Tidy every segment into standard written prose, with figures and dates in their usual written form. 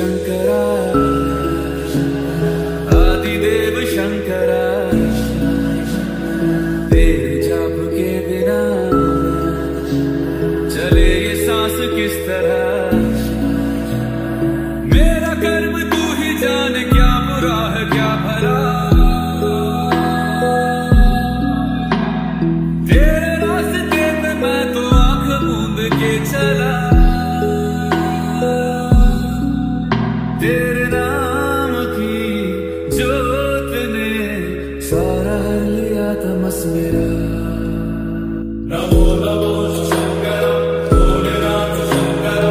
शंकरा आदिदेव शंकरा तेरे जाप के बिना चले ये सांस किस तरह मेरा कर्म तू ही जाने क्या बुरा है क्या भला तेरे रास्ते पे मैं तो आंख मूंद के चला तेरे नाम की जोत ने सारा लिया तमस मेरा नमो नमो शंकर भोलेनाथ शंकर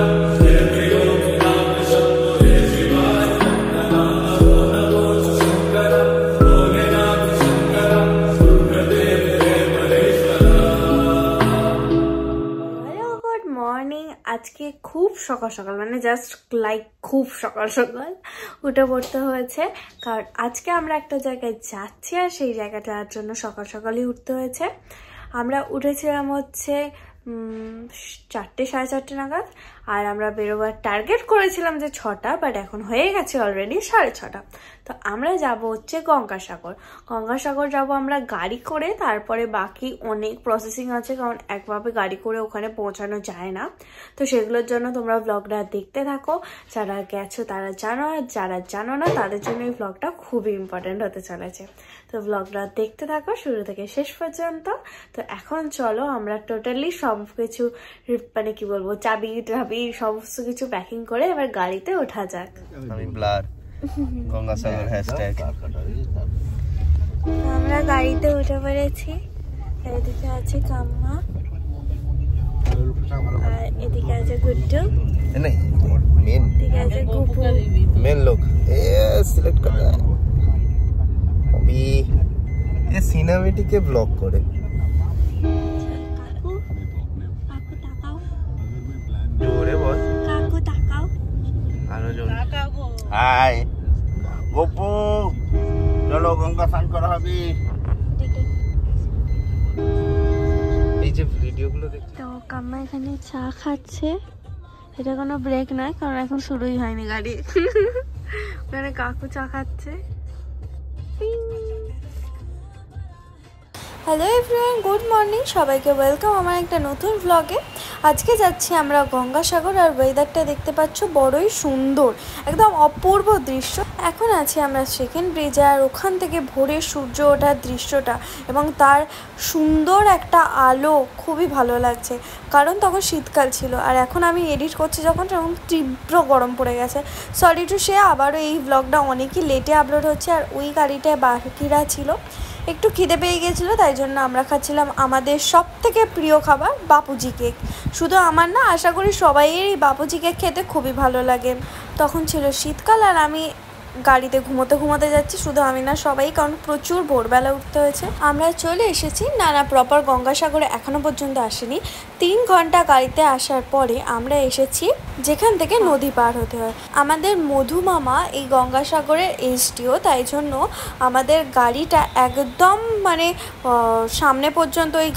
जय प्रियो नाम शंभो जय शिवाय नमो नमो शंकर भोलेनाथ शंकर रुद्रदेव जय महेश्वरा। Hello good morning. আজকে খুব সকাল সকাল মানে জাস্ট লাইক খুব সকাল সকাল উঠে পড়তে হয়েছে, কারণ আজকে আমরা একটা জায়গায় যাচ্ছি আর সেই জায়গাটা যাওয়ার জন্য সকাল সকালই উঠতে হয়েছে। আমরা উঠেছিলাম হচ্ছে 4টে সাড়ে 4টে নাগাদ, আর আমরা বেরোবার টার্গেট করেছিলাম যে 6টা, বাট এখন হয়ে গেছে অলরেডি 6:30। তো আমরা যাব হচ্ছে গঙ্গাসাগর। গঙ্গাসাগর যাব আমরা গাড়ি করে, তারপরে বাকি অনেক প্রসেসিং আছে, কারণ একভাবে গাড়ি করে ওখানে পৌঁছানো যায় না। তো সেগুলোর জন্য তোমরা ব্লগটা দেখতে থাকো, যারা গেছো তারা জানো, আর যারা জানো না তাদের জন্য এই ব্লগটা খুবই ইম্পর্টেন্ট হতে চলেছে। তো ব্লগটা দেখতে থাকো শুরু থেকে শেষ পর্যন্ত। তো এখন চলো আমরা টোটালি সব কিছু মানে কি বলবো চাবি টাবি সমস্ত কিছু প্যাকিং করে এবার গাড়িতে ওঠা যাক। আমি ব্লার গঙ্গাসাগর হ্যাশট্যাগ। আমরা গাড়িতে উঠে পড়েছি। এদিকে আছে কাম্মা আর এদিকে আছে গুড্ডু, नहीं मेन এদিকে আছে গুপু। मेन लोग ये सिलेक्ट कर रहा है अभी ये सिनेमैटिक के ब्लॉग करे কাকু কাকু তাকাও, जोरे बॉस কাকু তাকাও। आरो जोर हाय गोपू चलो गंगा स्नान करा হবে এই যে ভিডিওগুলো দেখতে। তো কাম্মা এখানে চা খাচ্ছে, এটা কোনো ব্রেক নয় কারণ এখন শুরুই হয়নি গাড়ি। ওখানে কাকু চা খাচ্ছে। হ্যালো এভরিওয়ান, গুড মর্নিং, সবাইকে ওয়েলকাম আমার একটা নতুন ব্লগে। আজকে যাচ্ছি আমরা গঙ্গাসাগর, আর ওয়েদারটা দেখতে পাচ্ছ বড়ই সুন্দর, একদম অপূর্ব দৃশ্য। এখন আছি আমরা সেকেন্ড ব্রিজে, আর ওখান থেকে ভোরের সূর্য ওঠার দৃশ্যটা এবং তার সুন্দর একটা আলো খুবই ভালো লাগছে, কারণ তখন শীতকাল ছিল। আর এখন আমি এডিট করছি যখন তীব্র গরম পড়ে গেছে। সরি টু শেয়ার, আবারও এই ব্লগটা অনেকই লেটে আপলোড হচ্ছে, আর ওই গাড়িটায় বাকিরা ছিল। একটু খিদে পেয়ে গেছিলো, তাই জন্য আমরা খাচ্ছিলাম আমাদের সব থেকে প্রিয় খাবার বাপুজি কেক। শুধু আমার না, আশা করি সবাইয়েরই বাপুজি কেক খেতে খুবই ভালো লাগে। তখন ছিল শীতকাল, আর আমি গাড়িতে ঘুমোতে যাচ্ছি, শুধু আমি না সবাই, কারণ প্রচুর ভোরবেলা উঠতে হয়েছে। আমরা চলে এসেছি, না প্রপার গঙ্গাসাগরে এখনো পর্যন্ত আসেনি। 3 ঘন্টা গাড়িতে আসার পরে আমরা এসেছি যেখান থেকে নদী পার হতে হয়। আমাদের মধু মামা এই গঙ্গাসাগরের এসডিও, তাই জন্য আমাদের গাড়িটা একদম মানে সামনে পর্যন্ত ওই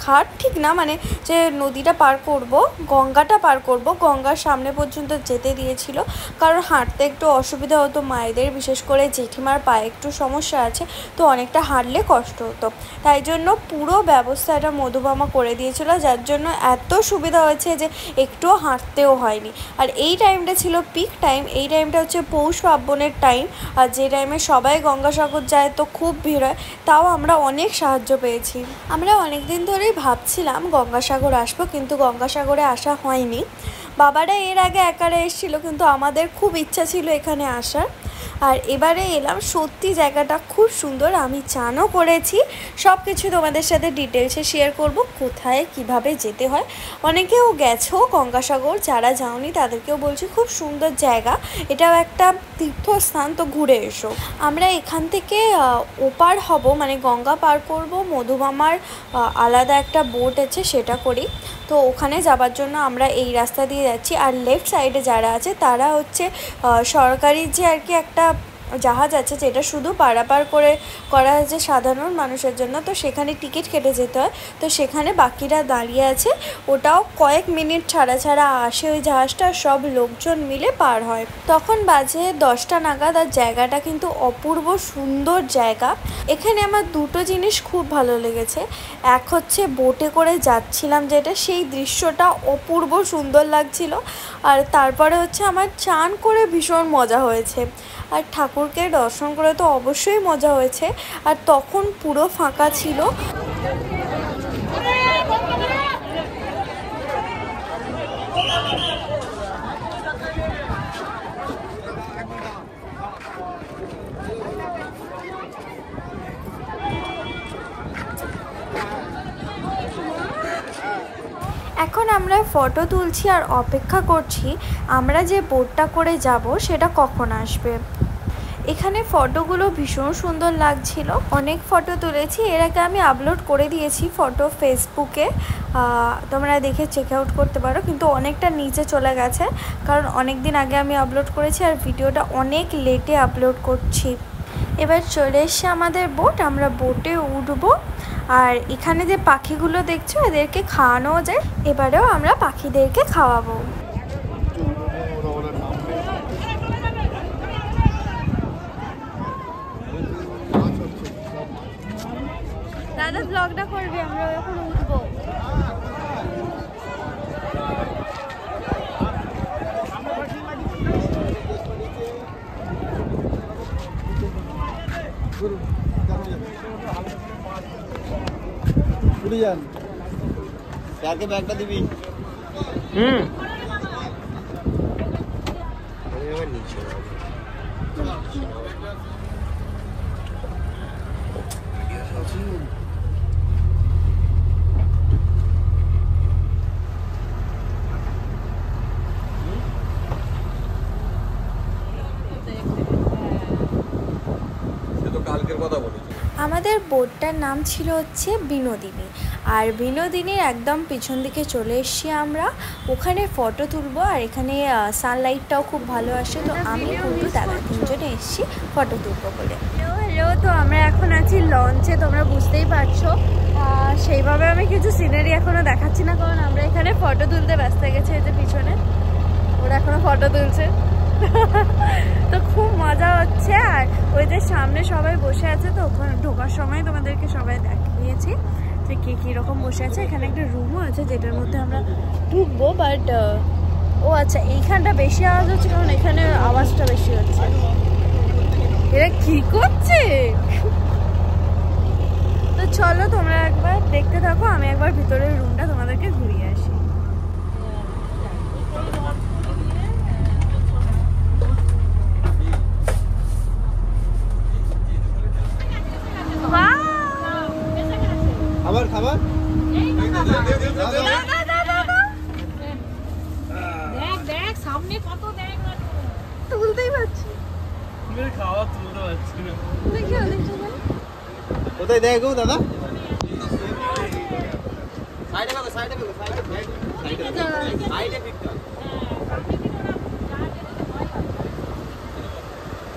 ঘাট ঠিক না, মানে যে নদীটা পার করব, গঙ্গাটা পার করব, গঙ্গার সামনে পর্যন্ত যেতে দিয়েছিল, কারণ হাঁটতে একটু অসুবিধা হতো মায়েদের, বিশেষ করে জেঠিমার পায়ে একটু সমস্যা আছে, তো অনেকটা হাঁটলে কষ্ট হতো। তাই জন্য পুরো ব্যবস্থাটা মধুমামা করে দিয়েছিল, যার জন্য এত সুবিধা হয়েছে যে একটুও হাঁটতেও হয়নি। আর এই টাইমটা ছিল পিক টাইম, এই টাইমটা হচ্ছে পৌষ পার্বণের টাইম, আর যে টাইমে সবাই গঙ্গাসাগর যায় তো খুব ভিড় হয়, তাও আমরা অনেক সাহায্য পেয়েছি। আমরা অনেক দিন ধরেই ভাবছিলাম গঙ্গাসাগর আসবো, কিন্তু গঙ্গাসাগরে আসা হয়নি। বাবারা এর আগে একারা এসেছিলো, কিন্তু আমাদের খুব ইচ্ছা ছিল এখানে আসার, আর এবারে এলাম। সত্যি জায়গাটা খুব সুন্দর, আমি চানও করেছি, সব কিছু তোমাদের সাথে ডিটেলসে শেয়ার করব, কোথায় কিভাবে যেতে হয়। অনেকেও গেছো গঙ্গাসাগর, যারা যাওনি তাদেরকেও বলছি খুব সুন্দর জায়গা, এটাও একটা তীর্থস্থান, তো ঘুরে এসো। আমরা এখান থেকে ওপার হব, মানে গঙ্গা পার করব, মধুমামার আলাদা একটা বোট আছে সেটা করি, তো ওখানে যাবার জন্য আমরা এই রাস্তা দিয়ে যাচ্ছি। আর লেফট সাইডে যারা আছে তারা হচ্ছে সরকারি যে আর কি একটা জাহাজ আছে যেটা শুধু পারাপার করা হয়েছে সাধারণ মানুষের জন্য, তো সেখানে টিকিট কেটে যেতে হয়। তো সেখানে বাকিরা দাঁড়িয়ে আছে, ওটাও কয়েক মিনিট ছাড়া ছাড়া আসে ওই জাহাজটা, সব লোকজন মিলে পার হয়। তখন বাজে 10টা নাগাদ, আর জায়গাটা কিন্তু অপূর্ব সুন্দর জায়গা। এখানে আমার দুটো জিনিস খুব ভালো লেগেছে। এক হচ্ছে বোটে করে যাচ্ছিলাম যেটা, সেই দৃশ্যটা অপূর্ব সুন্দর লাগছিল। আর তারপরে হচ্ছে আমার চান করে ভীষণ মজা হয়েছে, আর ঠাকুরকে দর্শন করে তো অবশ্যই মজা হয়েছে। আর তখন পুরো ফাঁকা ছিল। এখন আমরা ফটো তুলছি আর অপেক্ষা করছি আমরা যে বোটটা করে যাব সেটা কখন আসবে। এখানে ফটোগুলো ভীষণ সুন্দর লাগছিল, অনেক ফটো তুলেছি। এর আগে আমি আপলোড করে দিয়েছি ফটো ফেসবুকে, তোমরা দেখে চেক আউট করতে পারো, কিন্তু অনেকটা নিচে চলে গেছে কারণ অনেক দিন আগে আমি আপলোড করেছি আর ভিডিওটা অনেক লেটে আপলোড করছি। এবার চলে এসছে আমাদের বোট, আমরা বোটে উঠবো। আর এখানে যে পাখিগুলো দেখছো এদেরকে খাওয়ানো যায়, এবারেও আমরা পাখিদেরকে খাওয়াবো। দাদা ব্লগটা করবে, আমরা এখন উঠবো। ব্যাগটা দিবি। আমাদের বোটটার নাম ছিল হচ্ছে বিনোদিনী, আর বিনোদিনীর একদম পিছন দিকে চলে এসেছি আমরা। ওখানে ফটো তুলবো, আর এখানে সানলাইটটাও খুব ভালো আসে। তো আমি কিন্তু দাদা তিনজনে এসেছি ফটো তুলবো বলে। হ্যালো, তো আমরা এখন আছি লঞ্চে, তোমরা বুঝতেই পারছো। সেইভাবে আমি কিছু সিনারি এখনও দেখাচ্ছি না, কারণ আমরা এখানে ফটো তুলতে ব্যস্ত হয়ে গেছি। এই যে পিছনে ওরা এখনও ফটো তুলছে, তো খুব মজা হচ্ছে। আর ওই যে সামনে সবাই বসে আছে, তো ওখানে ঢোকার সময় তোমাদেরকে সবাই দেখিয়েছি যে কে কীরকম বসে আছে। এখানে একটা রুমও আছে যেটার মধ্যে আমরা ঢুকবো, বাট ও আচ্ছা এইখানটা বেশি আওয়াজ হচ্ছে কারণ এখানে আওয়াজটা বেশি হচ্ছে। এরা কি করছে? তো চলো তোমরা একবার দেখতে থাকো, আমি একবার ভিতরের রুমটা তোমাদেরকে ঘুরিয়ে আসি। খাবার খাবার দেখ সামনে কত দেখ তুলতেই পারছি, খাওয়া তুলতে পারছি না। কোথায় দেখো দাদা?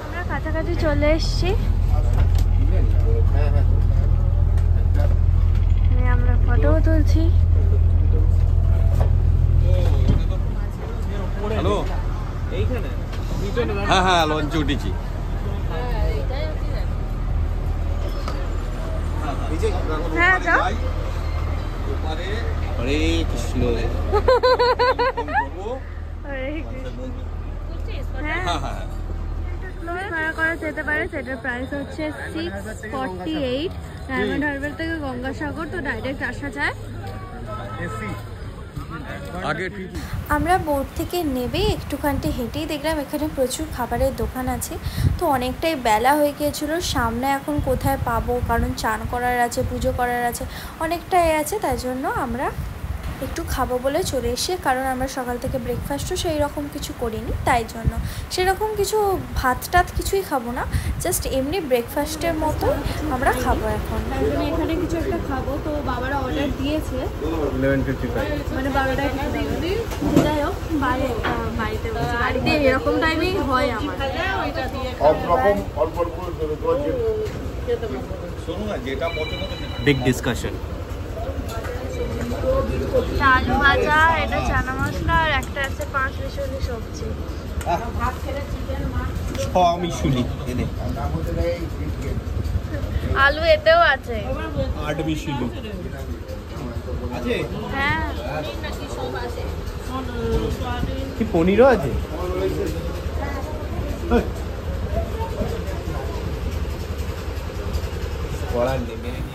আমরা কাছাকাছি চলে এসছি, আমরা ফটোও তুলছি। হ্যালো, এইখানে হ্যাঁ লঞ্চে উঠেছি। হ্যাঁ যাও। হরে কৃষ্ণ। ভাড়া করা যেতে পারে, সেটার প্রাইস হচ্ছে 648। ডায়মন্ড হারবার থেকে গঙ্গাসাগর তো ডাইরেক্ট আসা যায়। আমরা বোট থেকে নেবে একটুখানি হেঁটেই দেখলাম এখানে প্রচুর খাবারের দোকান আছে। তো অনেকটাই বেলা হয়ে গিয়েছিল, সামনে এখন কোথায় পাবো, কারণ চান করার আছে, পুজো করার আছে, অনেকটাই আছে। তাই জন্য আমরা একটু খাবো বলে চলে এসে, কারণ আমরা সকাল থেকে ব্রেকফাস্টও সেই রকম কিছু করিনি, তাই জন্য সেরকম কিছু ভাত টাত কিছুই খাবো না, জাস্ট এমনি ব্রেকফাস্টের মতো আমরা খাবো। এখন এখানে কিছু একটা খাবো, তো বাবারা অর্ডার দিয়েছে 11:55 মানে 12টায় কিছু দেবে। যাই হোক, বাড়িতে খেতে বসেছি বাড়িতে এরকম টাইমেই হয় আমার। Big discussion. আলু ভাজা, এটা চানা মশলা, আর একটা আছে 5 মিশালি সবজি। আমি শুনি আলু এতেও আছে। 8 মিশালি আছে। হ্যাঁ, কি পনিরও আছে?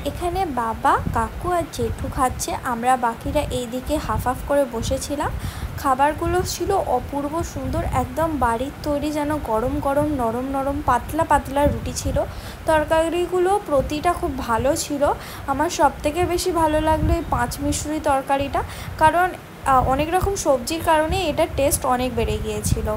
এখানে বাবা, কাকু আর জেঠু খাচ্ছে, আমরা বাকিরা এইদিকে হাফ হাফ করে বসেছিলাম। খাবারগুলো ছিল অপূর্ব সুন্দর, একদম বাড়ির তৈরি, যেন গরম গরম নরম নরম পাতলা পাতলা রুটি ছিল। তরকারিগুলো প্রতিটা খুব ভালো ছিল। আমার সবথেকে বেশি ভালো লাগলো এই 5 মিশরি তরকারিটা, কারণ অনেক রকম সবজির কারণে এটার টেস্ট অনেক বেড়ে গিয়েছিল।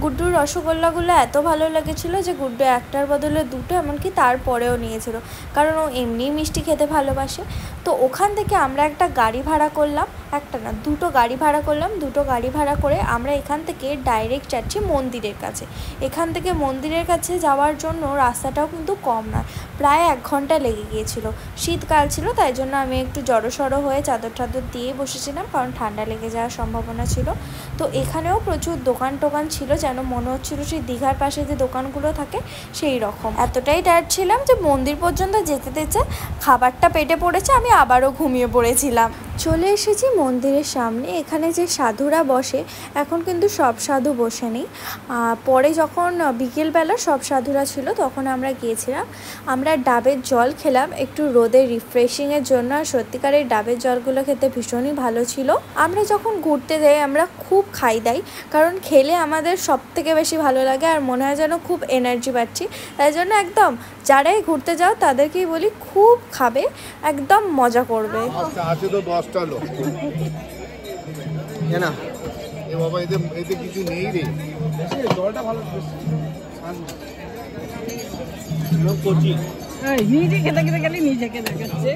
গুড্ডুর রসগোল্লাগুলো এত ভালো লেগেছিলো যে গুড্ডু একটার বদলে 2টো, এমনকি তারপরেও নিয়েছিল, কারণ ও এমনিই মিষ্টি খেতে ভালোবাসে। তো ওখান থেকে আমরা একটা গাড়ি ভাড়া করলাম, একটা না 2টো গাড়ি ভাড়া করলাম। 2টো গাড়ি ভাড়া করে আমরা এখান থেকে ডাইরেক্ট যাচ্ছি মন্দিরের কাছে। এখান থেকে মন্দিরের কাছে যাওয়ার জন্য রাস্তাটাও কিন্তু কম নয়, প্রায় 1 ঘন্টা লেগে গিয়েছিল। শীতকাল ছিল, তাই জন্য আমি একটু জড়সড়ো হয়ে চাদর টাদর দিয়ে বসেছিলাম, কারণ ঠান্ডা লেগে যাওয়ার সম্ভাবনা ছিল। তো এখানেও প্রচুর দোকান টোকান ছিল, যেন মনে হচ্ছিল সেই দীঘার পাশে যে দোকানগুলো থাকে সেই রকম। এতটাই টায়ার্ড ছিলাম যে মন্দির পর্যন্ত যেতে যেতে খাবারটা পেটে পড়েছে, আমি আবারও ঘুমিয়ে পড়েছিলাম। চলে এসেছি মন্দিরের সামনে। এখানে যে সাধুরা বসে, এখন কিন্তু সব সাধু বসে নেই। পরে যখন বিকেলবেলা সব সাধুরা ছিল তখন আমরা গিয়েছিলাম। আমরা ডাবের জল খেলাম একটু রোদে রিফ্রেশিংয়ের জন্য, আর সত্যিকারের ডাবের জলগুলো খেতে ভীষণই ভালো ছিল। আমরা যখন ঘুরতে যাই আমরা খুব খাই দাই, কারণ খেলে আমাদের সব থেকে বেশি ভালো লাগে, আর মনে হয় যেন খুব এনার্জি পাচ্ছি। তাই জন্য একদম যারাই ঘুরতে যাও তাদেরকেই বলি খুব খাবে, একদম মজা করবে। আছে তো 10টা লোক না এ বাবা, এতে কিছু নেই রে। জলটা ভালো নিজে খেতে খেতে গেলে নিজেকে দেখাচ্ছে।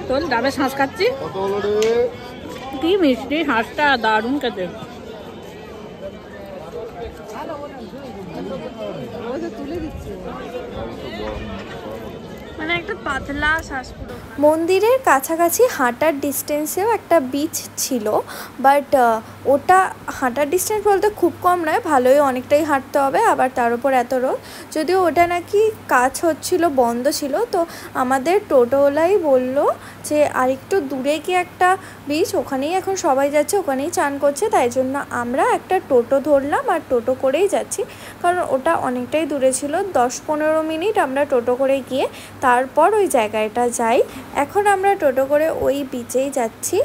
তোর ডাবের শ্বাস খাচ্ছি, কি মিষ্টি হাঁসটা, দারুণ খেতে। মানে একটা পাতলা শ্বাস। মন্দিরের কাছাকাছি হাঁটার ডিস্টেন্সেও একটা বিচ ছিল, বাট ওটা হাঁটার ডিস্টেন্স বলতে খুব কম নয়, ভালোই অনেকটাই হাঁটতে হবে, আবার তার উপর এত রোদ। যদিও ওটা নাকি কাজ হচ্ছিল, বন্ধ ছিল, তো আমাদের টোটোওয়ালাই বলল যে আরেকটু দূরে কি একটা বিচ, ওখানেই এখন সবাই যাচ্ছে, ওখানেই চান করছে। তাই জন্য আমরা একটা টোটো ধরলাম আর টোটো করেই যাচ্ছি, কারণ ওটা অনেকটাই দূরে ছিল। 10-15 মিনিট আমরা টোটো করে গিয়ে তারপর ওই জায়গাটা যাই। এখন আমরা টোটো করে ওই বিচেই যাচ্ছি,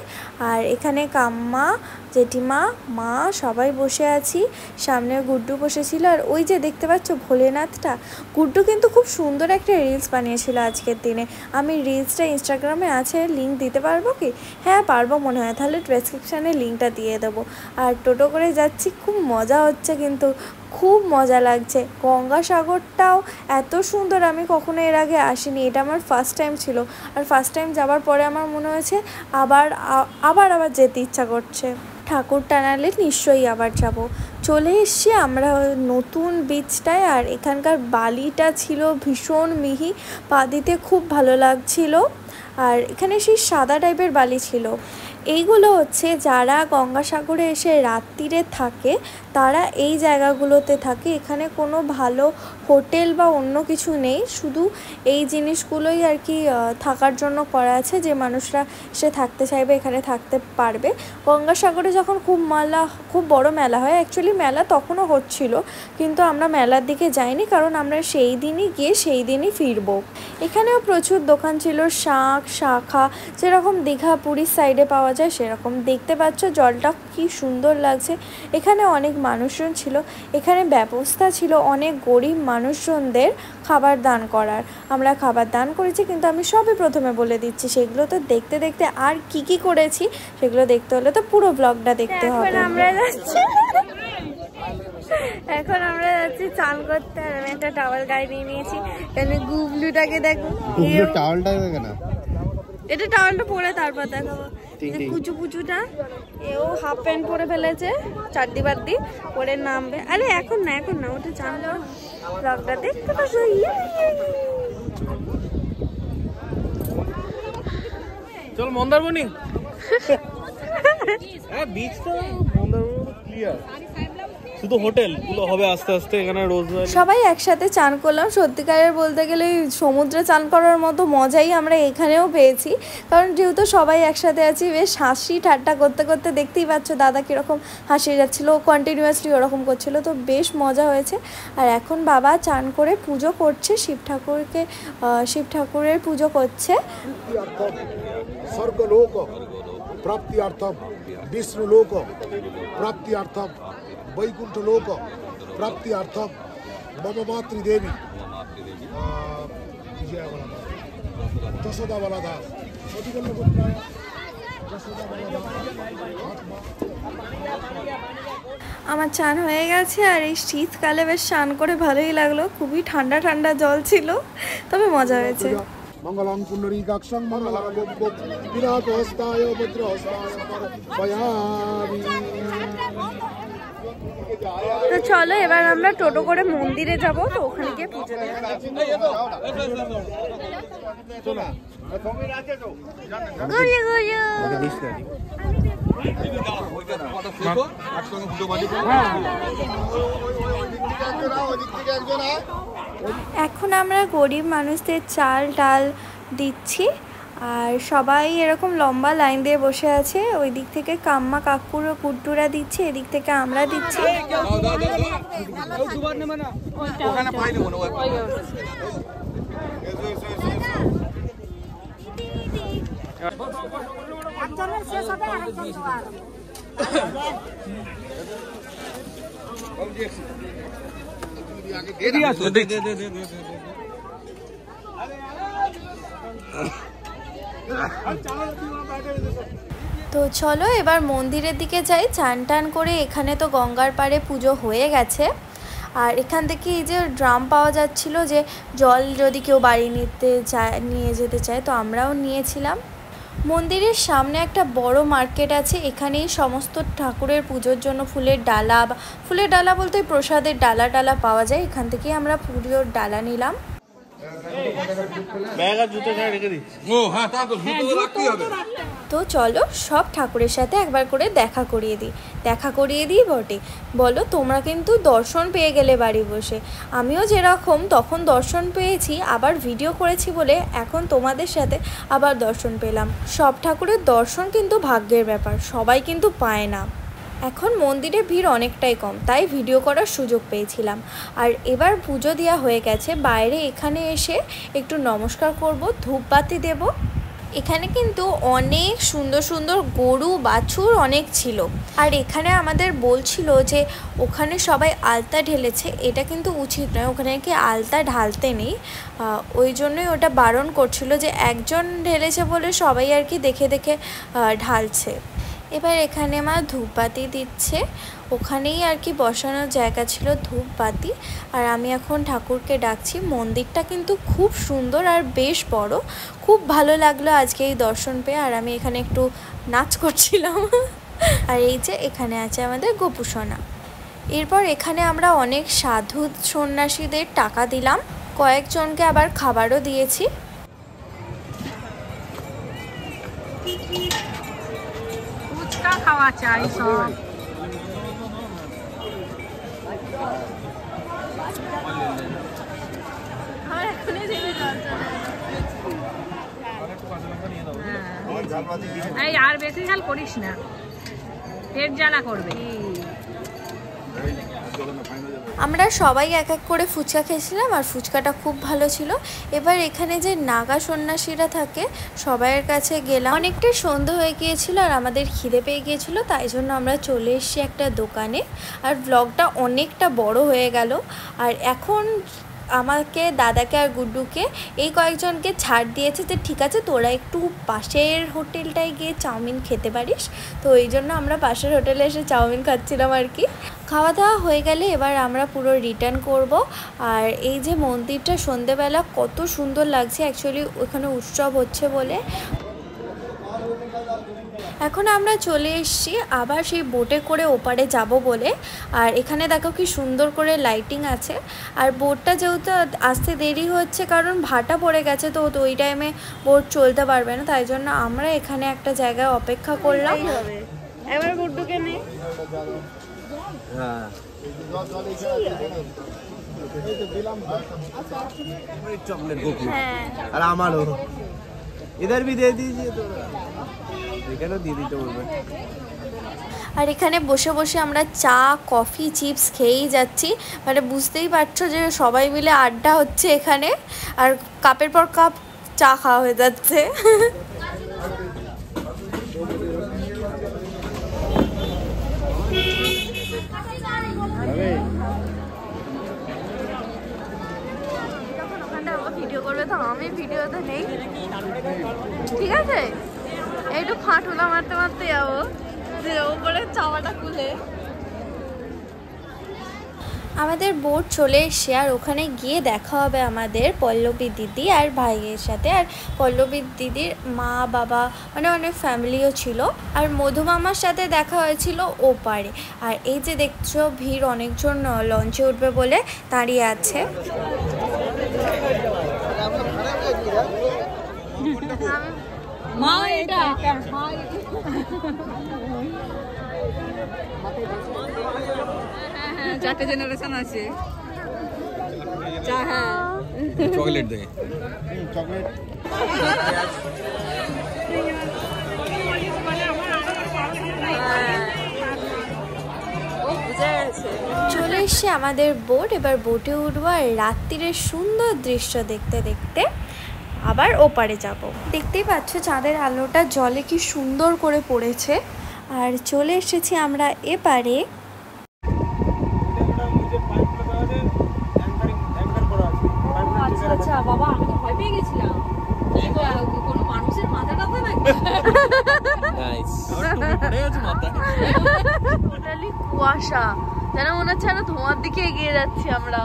আর এখানে কাম্মা, জেঠিমা, মা সবাই বসে আছি। সামনে গুড্ডু বসেছিল, আর ওই যে দেখতে পাচ্ছ ভোলেনাথটা, গুড্ডু কিন্তু খুব সুন্দর একটা রিলস বানিয়েছিল আজকের দিনে। আমি রিলসটা ইনস্টাগ্রামে আছে, লিঙ্ক দিতে পারবো কি? হ্যাঁ পারবো মনে হয়, তাহলে ডেসক্রিপশানে লিঙ্কটা দিয়ে দেবো। আর টোটো করে যাচ্ছি, খুব মজা হচ্ছে, কিন্তু খুব মজা লাগছে। গঙ্গাসাগরটাও এত সুন্দর আমি কখনো এর আগে আসিনি, এটা আমার ফার্স্ট টাইম ছিল। আর ফার্স্ট টাইম যাওয়ার পরে আমার মনে হয়েছে আবার যেতে ইচ্ছা করছে। ঠাকুর টানালে নিশ্চয়ই আবার যাব। চলে এসছি আমরা নতুন বিচটায়, আর এখানকার বালিটা ছিল ভীষণ মিহি, পা দিতে খুব ভালো লাগছিল। আর এখানে সেই সাদা টাইপের বালি ছিল। এইগুলো হচ্ছে যারা গঙ্গাসাগরে এসে রাত্রিরে থাকে তারা এই জায়গাগুলোতে থাকে। এখানে কোনো ভালো হোটেল বা অন্য কিছু নেই, শুধু এই জিনিসগুলোই আর কি থাকার জন্য করা আছে, যে মানুষরা এসে থাকতে চাইবে এখানে থাকতে পারবে। গঙ্গাসাগরে যখন খুব বড় মেলা হয়, অ্যাকচুয়ালি মেলা তখনও হচ্ছিল, কিন্তু আমরা মেলার দিকে যাইনি, কারণ আমরা সেই দিনই গিয়ে সেই দিনই ফিরবো। এখানেও প্রচুর দোকান ছিল, শাখা যেরকম দীঘা পুরীর সাইডে পাওয়া যায় সেরকম। দেখতে পাচ্ছ জলটা কি সুন্দর লাগছে। এখানে অনেক মানুষজন ছিল, এখানে ব্যবস্থা ছিল অনেক গরিব মানুষজনদের খাবার দান করার। আমরা খাবার দান করেছি, কিন্তু আমি সবই প্রথমে বলে দিচ্ছি, সেগুলো তো দেখতে দেখতে আর কি করেছি সেগুলো দেখতে হলে তো পুরো ব্লগটা দেখতে হবে। আমরা যাচ্ছি এখন আমরা যাচ্ছি চান করতে, আর আমি একটা টাওয়াল গায়ে নিয়ে নিয়েছি। এখানে গুবলুটাকে দেখো, টাওয়ালটা কেন? এটা টাওয়ালটা পরে তারপর দেখাবো। কুচু কুচুটা এও হাফ প্যান্ট পরে ফেলেছে, চারদি বাদ্দি পরে নামবে। আরে এখন না, এখন না, ওটা চান করো। ব্লগটা দেখতে পাচ্ছ? চল মন্দারমণি। হ্যাঁ বিচ তো মন্দারমণি ক্লিয়ার, শুধু হোটেল গুলো হবে আস্তে আস্তে এখানে রোজ। সবাই একসাথে চান করলাম। সত্যিকারের বলতে গেলে সমুদ্রে চান করার মতো মজাই আমরা এখানেও পেয়েছি, কারণ যেহেতু সবাই একসাথে আছি। বেশ হাসি ঠাট্টা করতে করতে দেখতেই পাচ্ছ দাদা কীরকম হাসি যাচ্ছিলো, কন্টিনিউয়াসলি ওরকম করছিলো, তো বেশ মজা হয়েছে। আর এখন বাবা চান করে পুজো করছে, শিব ঠাকুরের পুজো করছে। স্বর্গলোক প্রাপ্ত্যর্থম, বিষ্ণুলোক প্রাপ্ত্যর্থম, বৈকুণ্ঠ লোক প্রাপ্ত্যর্থম মম মাতৃদেবী যশোদা বলা দাস। আমার চান হয়ে গেছে, আর এই শীতকালে বেশ চান করে ভালোই লাগলো। খুবই ঠান্ডা ঠান্ডা জল ছিল, তবে মজা হয়েছে। মঙ্গলং পুণ্ডরীকাক্ষং মঙ্গলং বিনাশহস্তায় ভদ্রহস্তায় পয়ামি। তো চলো এবার আমরা টোটো করে মন্দিরে যাব, তো ওখানে গিয়ে পুজো দেব। এখন আমরা গরিব মানুষদের চাল ডাল দিচ্ছি, আর সবাই এরকম লম্বা লাইন দিয়ে বসে আছে। ওই দিক থেকে কাম্মা কাকুর কুট্টুরা দিচ্ছে, এদিক থেকে আমরা দিচ্ছি। তো চলো এবার মন্দিরের দিকে যাই। চান টান করে এখানে তো গঙ্গার পাড়ে পুজো হয়ে গেছে, আর এখান থেকে এই যে ড্রাম পাওয়া যাচ্ছিল, যে জল যদি কেউ বাড়ি নিয়ে যেতে চায়, তো আমরাও নিয়েছিলাম। মন্দিরের সামনে একটা বড় মার্কেট আছে, এখানেই সমস্ত ঠাকুরের পুজোর জন্য ফুলের ডালা বলতে প্রসাদের ডালা পাওয়া যায়। এখান থেকেই আমরা পুজোর ডালা নিলাম। তো চলো সব ঠাকুরের সাথে একবার করে দেখা করিয়ে দিই বটে। বলো তোমরা কিন্তু দর্শন পেয়ে গেলে বাড়ি বসে। আমিও যেরকম তখন দর্শন পেয়েছি, আবার ভিডিও করেছি বলে এখন তোমাদের সাথে আবার দর্শন পেলাম। সব ঠাকুরের দর্শন কিন্তু ভাগ্যের ব্যাপার, সবাই কিন্তু পায় না। এখন মন্দিরে ভিড় অনেকটাই কম, তাই ভিডিও করার সুযোগ পেয়েছিলাম। আর এবার পুজো দেওয়া হয়ে গেছে, বাইরে এখানে এসে একটু নমস্কার করব, ধূপবাতি দেব। এখানে কিন্তু অনেক সুন্দর সুন্দর গরু বাছুর অনেক ছিল। আর এখানে আমাদের বলছিল যে ওখানে সবাই আলতা ঢেলেছে, এটা কিন্তু উচিত নয়, ওখানে কি আলতা ঢালতে নেই। ওই জন্যই ওটা বারণ করছিল, যে একজন ঢেলেছে বলে সবাই আর কি দেখে দেখে ঢালছে। এবার এখানে আমার ধূপবাতি দিচ্ছে, ওখানেই আর কি বসানোর জায়গা ছিল ধূপবাতি। আর আমি এখন ঠাকুরকে ডাকছি। মন্দিরটা কিন্তু খুব সুন্দর আর বেশ বড়, খুব ভালো লাগলো আজকে এই দর্শন পেয়ে। আর আমি এখানে একটু নাচ করছিলাম। আর এই যে এখানে আছে আমাদের গোপুসোনা। এরপর এখানে আমরা অনেক সাধু সন্ন্যাসীদের টাকা দিলাম, কয়েকজনকে আবার খাবারও দিয়েছি। খাওয়া চাই সব। এই আর বেশি ঝাল করিস না, পেট জ্বালা করবে। আমরা সবাই এক এক করে ফুচকা খেয়েছিলাম, আর ফুচকাটা খুব ভালো ছিল। এবার এখানে যে নাগা সন্ন্যাসীরা থাকে সবাইয়ের কাছে গেলাম। অনেকটা সন্ধ্যা হয়ে গিয়েছিল আর আমাদের খিদে পেয়ে গিয়েছিল, তাই জন্য আমরা চলে এসেছি একটা দোকানে। আর ব্লগটা অনেকটা বড় হয়ে গেল। আর এখন আমাকে, দাদাকে আর গুড্ডুকে এই কয়েকজনকে ছাড় দিয়েছে যে ঠিক আছে তোরা একটু পাশের হোটেলটায় গিয়ে চাউমিন খেতে পারিস। তো এই জন্য আমরা পাশের হোটেলে এসে চাউমিন খাচ্ছিলাম আর কি। খাওয়া দাওয়া হয়ে গেলে এবার আমরা পুরো রিটার্ন করব। আর এই যে মন্দিরটা সন্ধেবেলা কত সুন্দর লাগছে, অ্যাকচুয়ালি ওখানে উৎসব হচ্ছে বলে। এখন আমরা চলে এসেছি আবার সেই বোটে করে ওপারে যাব বলে। আর এখানে দেখো কি সুন্দর করে লাইটিং আছে। আর বোটটা যেহেতু আসতে দেরি হচ্ছে কারণ ভাটা পড়ে গেছে, তো ওই টাইমে বোট চলতে পারবে না, তাই জন্য আমরা এখানে একটা জায়গায় অপেক্ষা করলাম। এবার গুড্ডুকে নে। হ্যাঁ चॉकलेट को और আমারও इधर भी दे दीजिए तो এখানেও দিয়ে দিতে বলবে। আর এখানে বসে বসে আমরা চা, কফি, চিপস খেয়েই যাচ্ছি। মানে বুঝতেই পারছো যে সবাই মিলে আড্ডা হচ্ছে এখানে, আর কাপের পর কাপ চা খাওয়া হয়ে যাচ্ছে। ভিডিও করবে তো আমি ভিডিওতে নেই, ঠিক আছে? একটু ফাঁটুলা মারতে মারতে যাবো যে ওপরে চাওয়াটা খুলে। আমাদের বোট চলে এসে আর ওখানে গিয়ে দেখা হবে আমাদের পল্লবী দিদি আর ভাইয়ের সাথে। আর পল্লবী দিদির মা বাবা মানে অনেক ফ্যামিলিও ছিল। আর মধু মামার সাথে দেখা হয়েছিল ওপারে। আর এই যে দেখছো ভিড়, অনেকজন লঞ্চে উঠবে বলে দাঁড়িয়ে আছে। মা এটা চারটে জেনারেশন আছে। চকলেট দে। চকলেট চলে এসছে আমাদের বোট। এবার বোটে উঠবো আর রাত্রিরের সুন্দর দৃশ্য দেখতে দেখতে আবার ওপারে যাব। দেখতেই পাচ্ছ চাঁদের আলোটা জলে কি সুন্দর করে পড়েছে। আর চলে এসেছি আমরা এপারে। আচ্ছা বাবা, আমি তো ভয় পেয়ে গেছিলাম। কোনো মানুষের মাথা কাঁপে নাকি? নাইস টোটালি কুয়াশা, যেন মনে হচ্ছে আরো ধোঁয়ার দিকে এগিয়ে যাচ্ছি আমরা।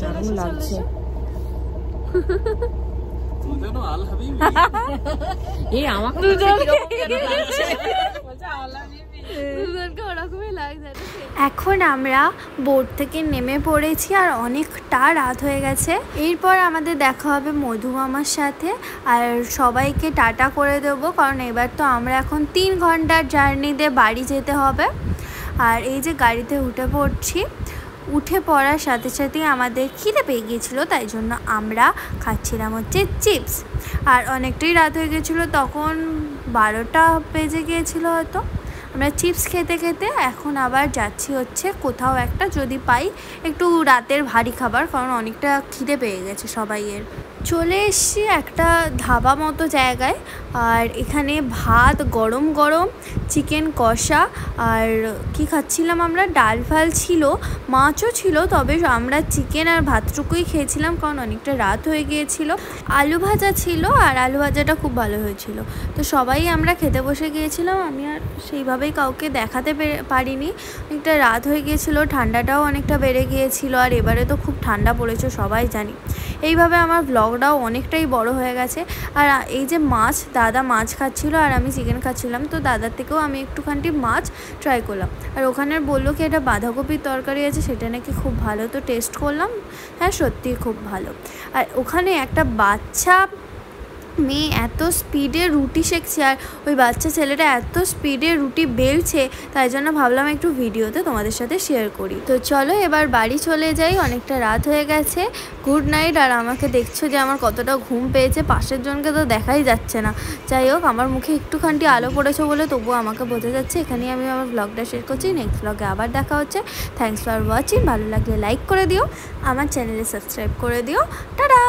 দারুণ লাগছে। এই আমাকে এখন আমরা বোট থেকে নেমে পড়েছি আর অনেকটা রাত হয়ে গেছে। এরপর আমাদের দেখা হবে মধু মামার সাথে। আর সবাইকে টাটা করে দেবো, কারণ এবার তো আমরা এখন 3 ঘন্টার জার্নিতে বাড়ি যেতে হবে। আর এই যে গাড়িতে উঠে পড়ছি, উঠে পড়ার সাথে সাথে আমাদের খিদে পেয়ে গিয়েছিলো, তাই জন্য আমরা খাচ্ছিলাম হচ্ছে চিপস। আর অনেকটাই রাত হয়ে গেছিলো, তখন 12টা বেজে গিয়েছিলো হয়তো। আমরা চিপস খেতে খেতে এখন আবার যাচ্ছি হচ্ছে কোথাও একটা, যদি পাই একটু রাতের ভারী খাবার, কারণ অনেকটা খিদে পেয়ে গেছে সবাইয়ের। চলে এসছি একটা ধাবা মতো জায়গায়। আর এখানে ভাত গরম গরম, চিকেন কষা, আর কি খাচ্ছিলাম আমরা, ডাল ফাল ছিল, মাছও ছিল, তবে আমরা চিকেন আর ভাতটুকুই খেয়েছিলাম কারণ অনেকটা রাত হয়ে গিয়েছিল। আলু ভাজা ছিল, আর আলু ভাজাটা খুব ভালো হয়েছিল। তো সবাই আমরা খেতে বসে গিয়েছিলাম। আমি আর সেইভাবেই কাউকে দেখাতে পারিনি, অনেকটা রাত হয়ে গিয়েছিল, ঠান্ডাটাও অনেকটা বেড়ে গিয়েছিল। আর এবারে তো খুব ঠান্ডা পড়েছে সবাই জানি। এইভাবে আমার ব্লগটাও অনেকটাই বড় হয়ে গেছে। আর এই যে মাছ, দাদা মাছ খাচ্ছিলো আর আমি চিকেন খাচ্ছিলাম, তো দাদার থেকেও আমি একটুখানি মাছ ট্রাই করলাম। আর ওখানে বললো কি এটা বাঁধাকপির তরকারি আছে, সেটা নাকি খুব ভালো, তো টেস্ট করলাম, হ্যাঁ সত্যিই খুব ভালো। আর ওখানে একটা বাচ্চা মেয়ে এত স্পিডে রুটি শেখছে, আর ওই বাচ্চা ছেলেটা এত স্পিডে রুটি বেলছে, তাই জন্য ভাবলাম একটু ভিডিওতে তোমাদের সাথে শেয়ার করি। তো চলো এবার বাড়ি চলে যাই, অনেকটা রাত হয়ে গেছে। Good night. আর আমাকে দেখছো যে আমার কতটা ঘুম পেয়েছে, পাশের জনকে তো দেখাই যাচ্ছে না। যাই হোক, আমার মুখে একটুখানি আলো পড়েছে বলে তবুও আমাকে বোঝা যাচ্ছে। এখানেই আমি আমার ব্লগটা শেয়ার করছি। নেক্সট ব্লগে আবার দেখা হচ্ছে। Thanks for watching. ভালো লাগলে লাইক করে দিও, আমার চ্যানেলে সাবস্ক্রাইব করে দিও। টাটা।